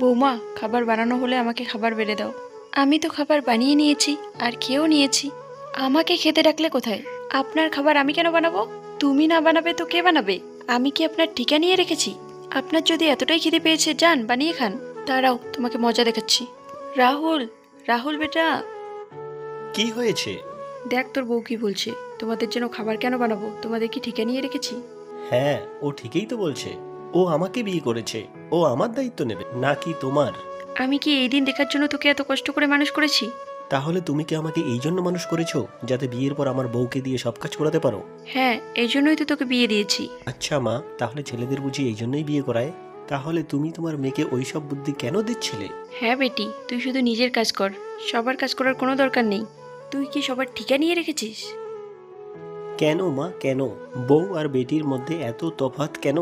বৌমা, খাবার বানানো হলে আমাকে খাবার বেড়ে দাও। আমি তো খাবার বানিয়ে নিয়েছি আর খেয়েও নিয়েছি। আমাকে খেতে ডাকলে কোথায়? আপনার খাবার আমি কেন বানাবো? তুমি না বানাবে তো কে বানাবে? আমি কি আপনার ঠিকা নিয়ে রেখেছি? আপনার যদি এতটাই খিদে পেয়েছে, যান বানিয়ে খান। দাঁড়াও, তোমাকে মজা দেখাচ্ছি। রাহুল, রাহুল বেটা, কি হয়েছে? দেখ তোর বউ কি বলছে। তোমাদের জন্য খাবার কেন বানাবো? তোমাদের কি ঠিকা নিয়ে রেখেছি? হ্যাঁ, ও ঠিকই তো বলছে। ও আমাকে বিয়ে করেছে, ও আমার দায়িত্ব নেবে নাকি তোমার? আমি কি এই দিন দেখার জন্য তোকে এত কষ্ট করে মানুষ করেছি? তাহলে তুমি কি আমাকে এই জন্য মানুষ করেছো যাতে বিয়ের পর আমার বউকে দিয়ে সব কাজ করাতে পারো? হ্যাঁ, এই জন্যই তো তোকে বিয়ে দিয়েছি। আচ্ছা মা, তাহলে ছেলেদের বুঝি এই জন্যই বিয়ে করায়? তাহলে তুমি তোমার মেয়েকে ওইসব বুদ্ধি কেন দিচ্ছিলে? হ্যাঁ বেটি, তুই শুধু নিজের কাজ কর, সবার কাজ করার কোনো দরকার নেই। তুই কি সবার ঠিকা নিয়ে রেখেছিস? কেন মা, কেন? বউ আর বেটির মধ্যে এত তফাৎ কেন?